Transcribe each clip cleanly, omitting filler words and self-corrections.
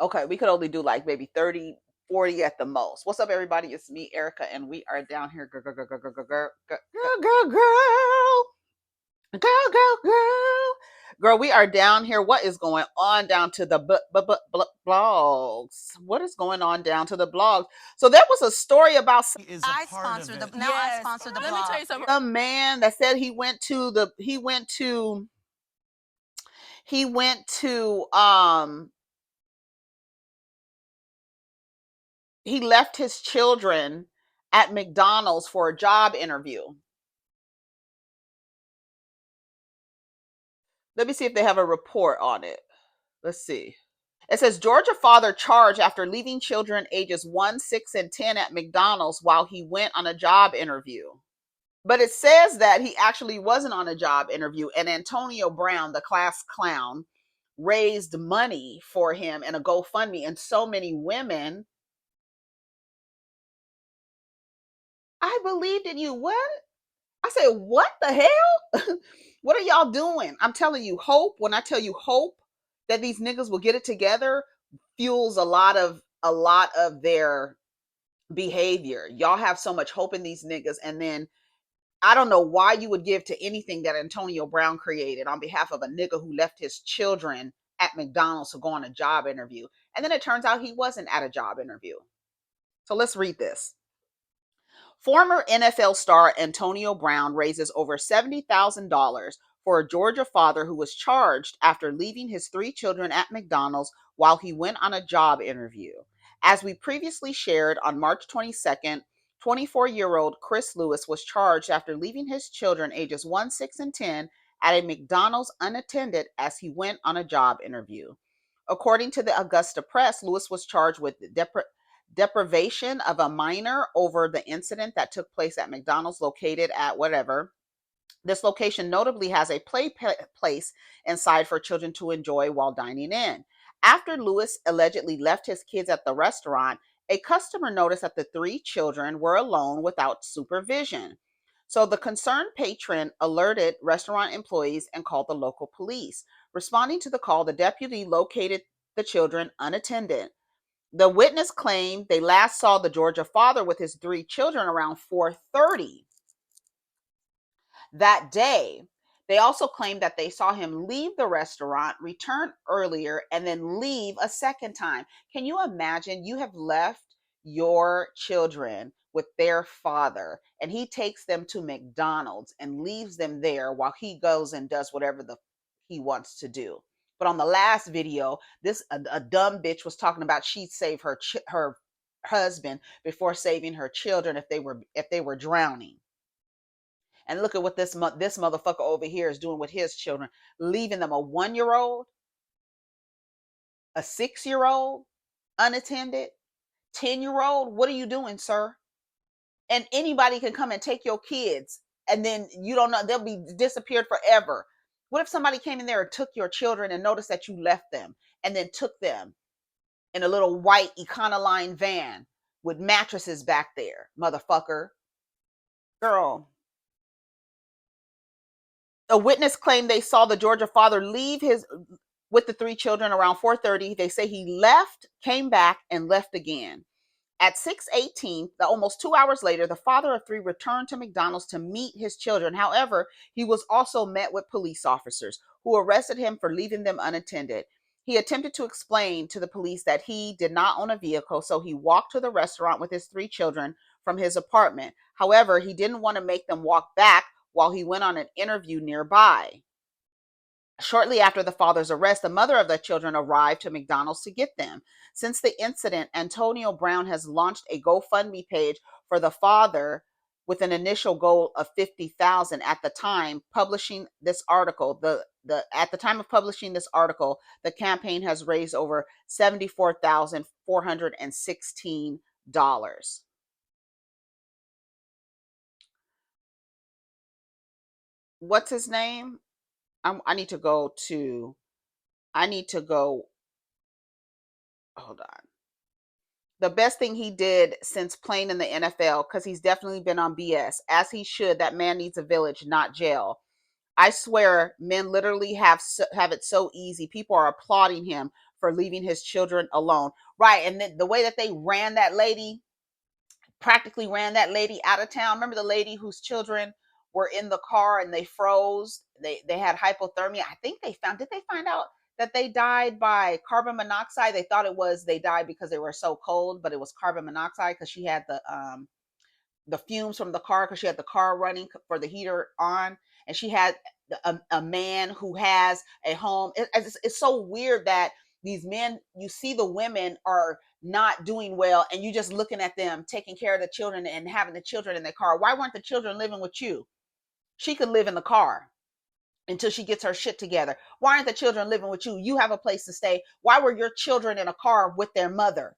Okay, we could only do like maybe 30, 40 at the most. What's up, everybody? It's me, Erica, and we are down here. Girl, girl, girl, girl, girl, girl, girl, girl, girl, girl, girl, girl. Girl, we are down here. What is going on down to the blogs? What is going on down to the blogs? So there was a story about I sponsor the now. I sponsor the Let me blog. tell you something. some man that said he went to he left his children at McDonald's for a job interview. Let me see if they have a report on it. Let's see. It says Georgia father charged after leaving children ages 1, 6, and 10 at McDonald's while he went on a job interview. But it says that he actually wasn't on a job interview, and Antonio Brown, the class clown, raised money for him in a GoFundMe, and so many women. I believed in you. What? I said, what the hell? What are y'all doing? I'm telling you, hope. When I tell you hope that these niggas will get it together, fuels a lot of their behavior. Y'all have so much hope in these niggas, and then I don't know why you would give to anything that Antonio Brown created on behalf of a nigga who left his children at McDonald's to go on a job interview. And then it turns out he wasn't at a job interview. So let's read this. Former NFL star Antonio Brown raises over $70,000 for a Georgia father who was charged after leaving his 3 children at McDonald's while he went on a job interview. As we previously shared, on March 22nd, 24-year-old Chris Lewis was charged after leaving his children ages 1, 6, and 10 at a McDonald's unattended as he went on a job interview. According to the Augusta Press, Lewis was charged with deprivation of a minor over the incident that took place at McDonald's located at whatever. This location notably has a play place inside for children to enjoy while dining in. After Lewis allegedly left his kids at the restaurant, a customer noticed that the 3 children were alone without supervision. So the concerned patron alerted restaurant employees and called the local police. Responding to the call, the deputy located the children unattended. The witness claimed they last saw the Georgia father with his 3 children around 4:30 that day. They also claimed that they saw him leave the restaurant, return earlier, and then leave a second time. Can you imagine? You have left your children with their father, and he takes them to McDonald's and leaves them there while he goes and does whatever he wants to do. But on the last video, a dumb bitch was talking about she'd save her husband before saving her children if they were drowning. And look at what this motherfucker over here is doing with his children, leaving them a 1-year-old, a 6-year-old, unattended, 10-year-old. What are you doing, sir? And anybody can come and take your kids, and then you don't know, they'll be disappeared forever. What if somebody came in there and took your children and noticed that you left them and then took them in a little white Econoline van with mattresses back there, motherfucker? Girl. A witness claimed they saw the Georgia father leave with the 3 children around 4:30. They say he left, came back, and left again. At 6:18, almost 2 hours later, the father of 3 returned to McDonald's to meet his children. However, he was also met with police officers who arrested him for leaving them unattended. He attempted to explain to the police that he did not own a vehicle, so he walked to the restaurant with his 3 children from his apartment. However, he didn't want to make them walk back while he went on an interview nearby. Shortly after the father's arrest, the mother of the children arrived to McDonald's to get them. Since the incident, Antonio Brown has launched a GoFundMe page for the father with an initial goal of $50,000 at the time publishing this article. At the time of publishing this article, the campaign has raised over $74,416. What's his name? I need to go. Hold on. The best thing he did since playing in the NFL, because he's definitely been on BS, as he should. That man needs a village, not jail. I swear, men literally have it so easy. People are applauding him for leaving his children alone. Right. And the way that they ran that lady, practically ran that lady out of town. Remember the lady whose children were in the car and they froze? They had hypothermia. I think did they find out that they died by carbon monoxide? They thought they died because they were so cold, but it was carbon monoxide because she had the fumes from the car, because she had the car running for the heater on, and she had a man who has a home. It's so weird that these men, you see the women are not doing well, and you just looking at them taking care of the children and having the children in their car. Why weren't the children living with you? She could live in the car until she gets her shit together. Why aren't the children living with you? You have a place to stay. Why were your children in a car with their mother?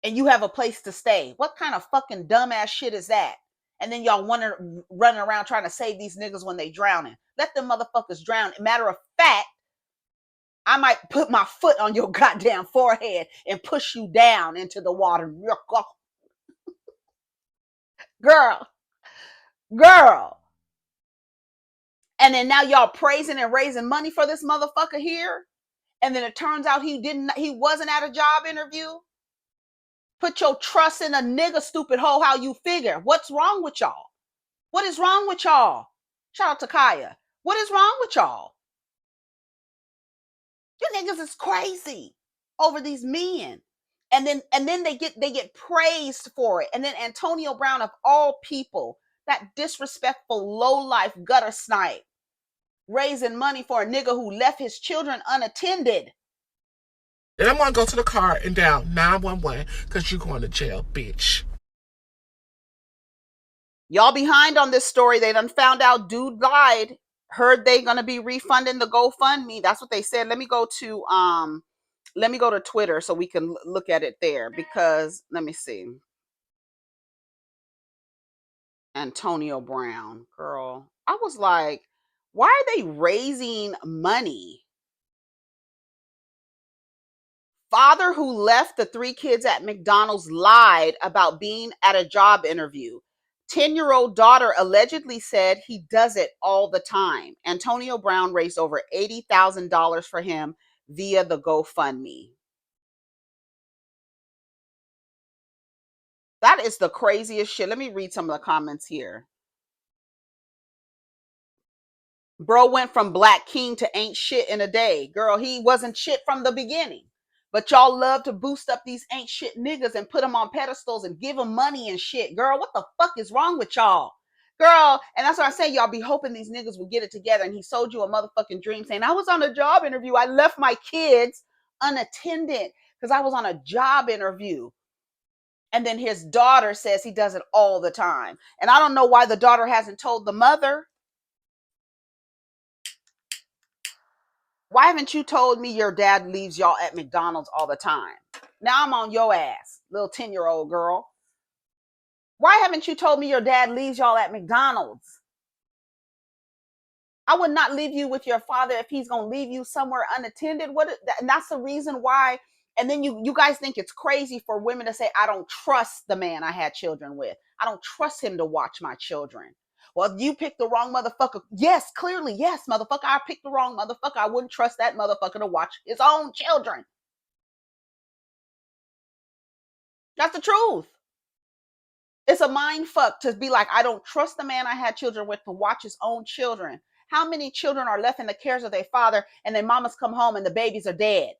And you have a place to stay. What kind of fucking dumbass shit is that? And then y'all running around trying to save these niggas when they drowning. Let them motherfuckers drown. Matter of fact, I might put my foot on your goddamn forehead and push you down into the water. Girl. And then now y'all praising and raising money for this motherfucker here. And then it turns out he wasn't at a job interview. Put your trust in a nigga, stupid hoe, how you figure. What's wrong with y'all? What is wrong with y'all? Shout out to Kaya. What is wrong with y'all? You niggas is crazy over these men. And then they get praised for it. And then Antonio Brown, of all people, that disrespectful low-life gutter snipe, raising money for a nigga who left his children unattended. Then I'm gonna go to the car and dial 911 because you're going to jail, bitch. Y'all behind on this story. They done found out dude lied. Heard they gonna be refunding the GoFundMe. That's what they said. Let me go to Twitter so we can look at it there, because let me see. Antonio Brown, girl. I was like, why are they raising money? Father who left the 3 kids at McDonald's lied about being at a job interview. 10-year-old daughter allegedly said he does it all the time. Antonio Brown raised over $80,000 for him via the GoFundMe. That is the craziest shit. Let me read some of the comments here. Bro went from Black King to ain't shit in a day. Girl, he wasn't shit from the beginning. But y'all love to boost up these ain't shit niggas and put them on pedestals and give them money and shit. Girl, what the fuck is wrong with y'all? Girl, and that's what I say, y'all be hoping these niggas will get it together. And he sold you a motherfucking dream saying, I was on a job interview. I left my kids unattended because I was on a job interview. And then his daughter says he does it all the time. And I don't know why the daughter hasn't told the mother. Why haven't you told me your dad leaves y'all at McDonald's all the time? Now I'm on your ass, little 10-year-old girl. Why haven't you told me your dad leaves y'all at McDonald's? I would not leave you with your father if he's going to leave you somewhere unattended. And that's the reason why. And then you guys think it's crazy for women to say, I don't trust the man I had children with. I don't trust him to watch my children. Well, you picked the wrong motherfucker. Yes, clearly, yes, motherfucker. I picked the wrong motherfucker. I wouldn't trust that motherfucker to watch his own children. That's the truth. It's a mind fuck to be like, I don't trust the man I had children with to watch his own children. How many children are left in the cares of their father and their mamas come home and the babies are dead?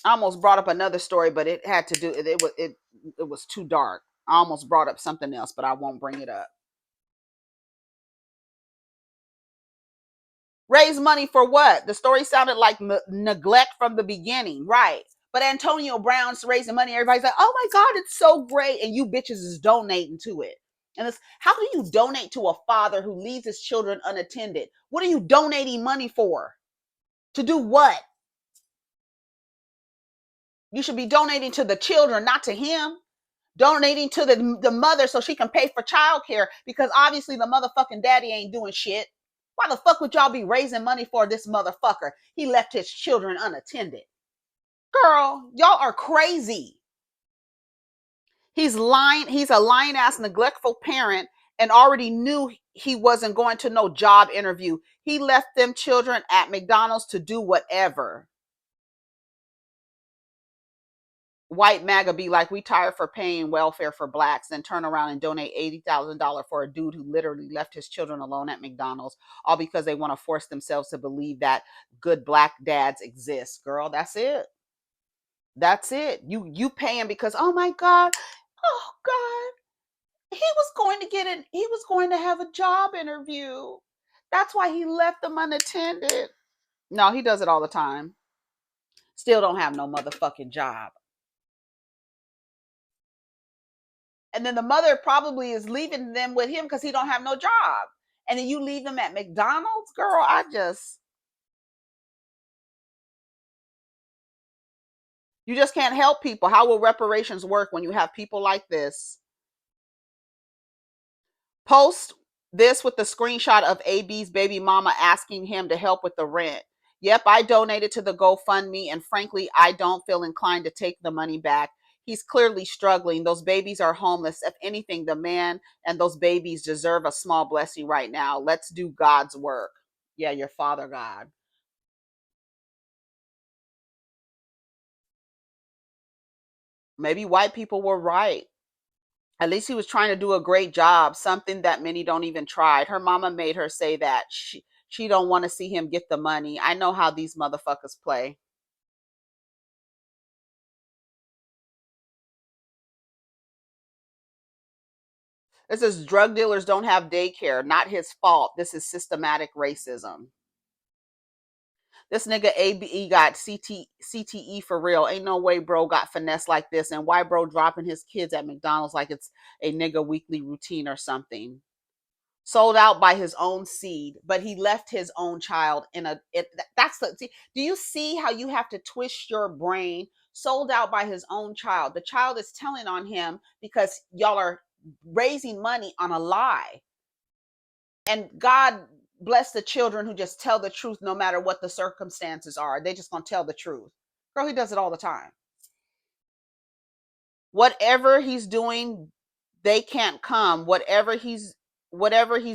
I almost brought up another story, but it had to do it was too dark. I almost brought up something else, but I won't bring it up. Raise money for what? The story sounded like neglect from the beginning, right? But Antonio Brown's raising money. Everybody's like, oh my God, it's so great. And you bitches is donating to it. And it's, how do you donate to a father who leaves his children unattended? What are you donating money for? To do what? You should be donating to the children, not to him. Donating to the mother so she can pay for childcare, because obviously the motherfucking daddy ain't doing shit. Why the fuck would y'all be raising money for this motherfucker? He left his children unattended. Girl, y'all are crazy. He's lying. He's a lying ass, neglectful parent, and already knew he wasn't going to no job interview. He left them children at McDonald's to do whatever. White MAGA be like, we tired for paying welfare for blacks, then turn around and donate $80,000 for a dude who literally left his children alone at McDonald's, all because they want to force themselves to believe that good black dads exist. Girl, that's it. That's it. You paying because, oh my God, oh God, he was going to have a job interview. That's why he left them unattended. No, he does it all the time. Still don't have no motherfucking job. And then the mother probably is leaving them with him because he don't have no job. And then you leave them at McDonald's, girl. You just can't help people. How will reparations work when you have people like this? Post this with the screenshot of AB's baby mama asking him to help with the rent. Yep, I donated to the GoFundMe, and frankly, I don't feel inclined to take the money back. He's clearly struggling. Those babies are homeless. If anything, the man and those babies deserve a small blessing right now. Let's do God's work. Yeah, your Father God. Maybe white people were right. At least he was trying to do a great job, something that many don't even try. Her mama made her say that. She don't want to see him get the money. I know how these motherfuckers play. It says drug dealers don't have daycare. Not his fault. This is systematic racism. This nigga ABE got CTE for real. Ain't no way bro got finesse like this. And why bro dropping his kids at McDonald's like it's a nigga weekly routine or something. Sold out by his own seed, but he left his own child in that's the see, do you see how you have to twist your brain? Sold out by his own child. The child is telling on him because y'all are raising money on a lie. And God bless the children who just tell the truth no matter what the circumstances are. They just gonna tell the truth. Girl, he does it all the time. Whatever he's doing, they can't come. Whatever he's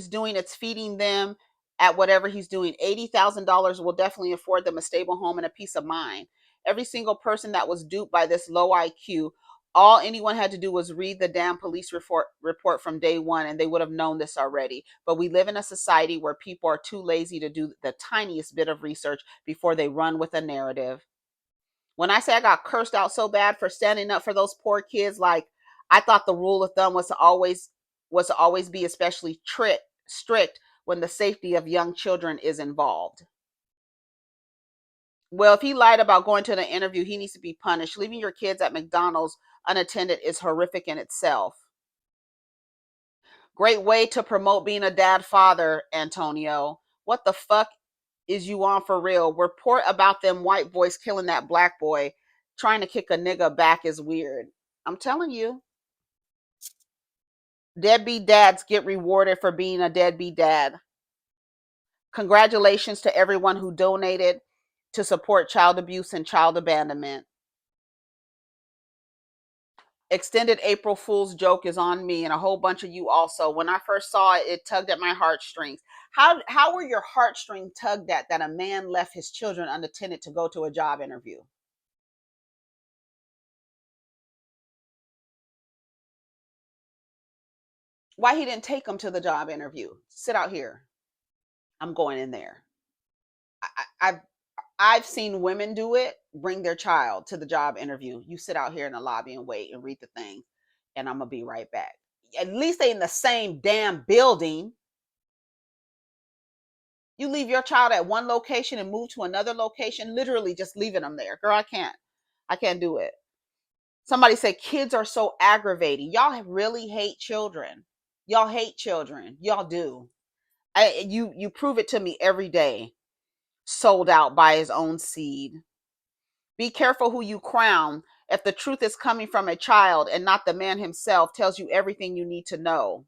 doing, it's feeding them at whatever he's doing. $80,000 will definitely afford them a stable home and a peace of mind. Every single person that was duped by this low IQ, all anyone had to do was read the damn police report from day one, and they would have known this already. But we live in a society where people are too lazy to do the tiniest bit of research before they run with a narrative. When I say I got cursed out so bad for standing up for those poor kids, like I thought the rule of thumb was to always be especially strict when the safety of young children is involved. Well, if he lied about going to the interview, he needs to be punished. Leaving your kids at McDonald's unattended is horrific in itself. Great way to promote being a dad father, Antonio. What the fuck is you on for real? Report about them white boys killing that black boy. Trying to kick a nigga back is weird. I'm telling you. Deadbeat dads get rewarded for being a deadbeat dad. Congratulations to everyone who donated to support child abuse and child abandonment. Extended April Fool's joke is on me and a whole bunch of you also. When I first saw it, it tugged at my heartstrings. How were your heartstrings tugged at that a man left his children unattended to go to a job interview? Why he didn't take them to the job interview? Sit out here. I'm going in there. I've seen women do it. Bring their child to the job interview. You sit out here in the lobby and wait and read the thing, and I'm gonna be right back. At least they in the same damn building. You leave your child at one location and move to another location, literally just leaving them there. Girl, I can't. I can't do it. Somebody say kids are so aggravating. Y'all really hate children. Y'all hate children. Y'all do. You prove it to me every day. Sold out by his own seed. Be careful who you crown. If the truth is coming from a child and not the man himself, tells you everything you need to know.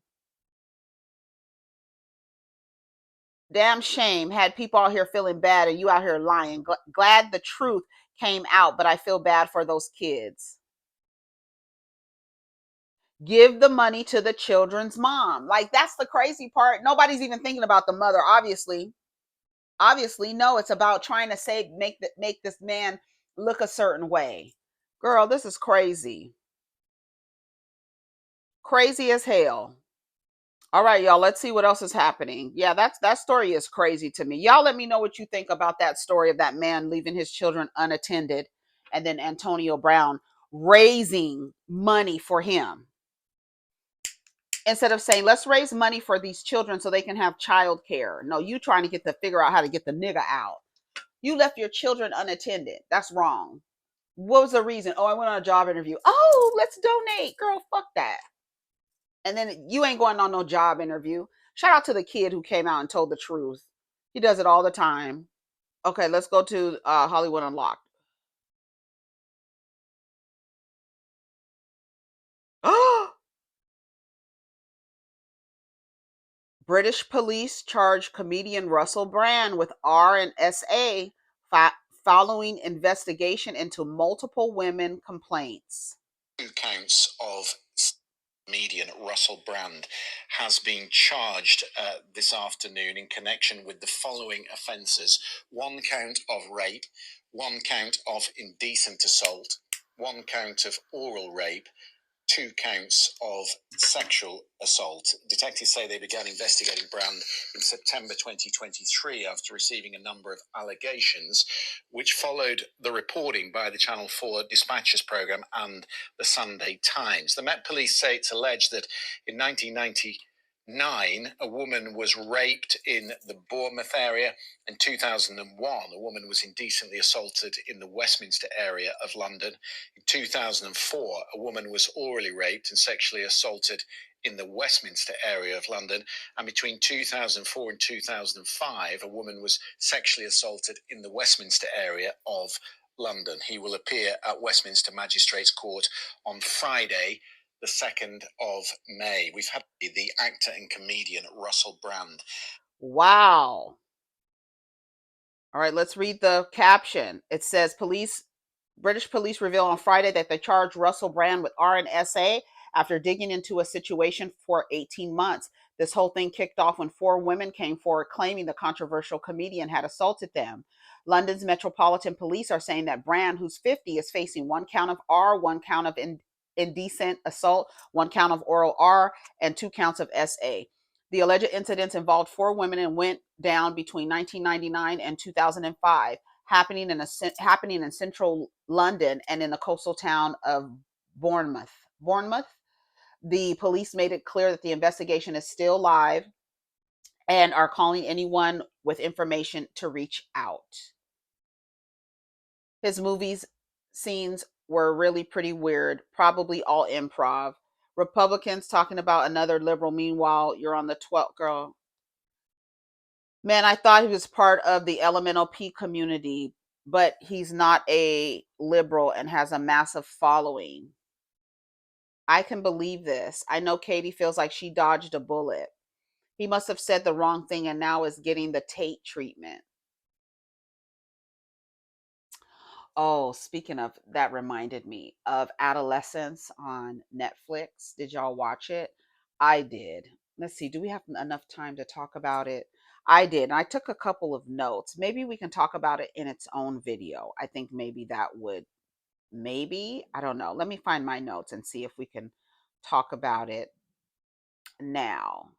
Damn shame. Had people out here feeling bad and you out here lying. Glad the truth came out, but I feel bad for those kids. Give the money to the children's mom. Like, that's the crazy part. Nobody's even thinking about the mother, obviously. Obviously, no, it's about trying to save, make this man look a certain way. Girl, this is crazy. Crazy as hell. All right, y'all, let's see what else is happening. Yeah, that story is crazy to me. Y'all let me know what you think about that story of that man leaving his children unattended and then Antonio Brown raising money for him. Instead of saying, let's raise money for these children so they can have child care. No, you trying to figure out how to get the nigga out. You left your children unattended. That's wrong. What was the reason? Oh, I went on a job interview. Oh, let's donate. Girl, fuck that. And then you ain't going on no job interview. Shout out to the kid who came out and told the truth. He does it all the time. Okay, let's go to Hollywood Unlocked. British police charge comedian Russell Brand with R&SA following investigation into multiple women complaints. 2 counts of comedian Russell Brand has been charged this afternoon in connection with the following offences: 1 count of rape, 1 count of indecent assault, 1 count of oral rape, 2 counts of sexual assault. Detectives say they began investigating Brand in September 2023 after receiving a number of allegations, which followed the reporting by the Channel 4 Dispatches programme and the Sunday Times. The Met Police say it's alleged that in 1999, a woman was raped in the Bournemouth area. In 2001, a woman was indecently assaulted in the Westminster area of London. In 2004, a woman was orally raped and sexually assaulted in the Westminster area of London. And between 2004 and 2005, a woman was sexually assaulted in the Westminster area of London. He will appear at Westminster Magistrates Court on Friday, the 2nd of May. We've had the actor and comedian Russell Brand. Wow. All right, let's read the caption. It says, British police reveal on Friday that they charged Russell Brand with R&SA after digging into a situation for 18 months. This whole thing kicked off when 4 women came forward claiming the controversial comedian had assaulted them. London's Metropolitan Police are saying that Brand, who's 50, is facing 1 count of R, 1 count of indecent assault, 1 count of oral R, and 2 counts of SA. The alleged incidents involved 4 women and went down between 1999 and 2005, happening in central London and in the coastal town of Bournemouth. The police made it clear that the investigation is still live and are calling anyone with information to reach out. His movies scenes were really pretty weird, probably all improv. Republicans talking about another liberal. Meanwhile, you're on the 12th, girl. Man, I thought he was part of the Elemental P community, but he's not a liberal and has a massive following. I can believe this. I know Katie feels like she dodged a bullet. He must have said the wrong thing and now is getting the Tate treatment. Oh, speaking of, that reminded me of Adolescence on Netflix. Did y'all watch it? I did. Let's see, do we have enough time to talk about it? I did. And I took a couple of notes. Maybe we can talk about it in its own video. I think maybe that would, I don't know. Let me find my notes and see if we can talk about it now.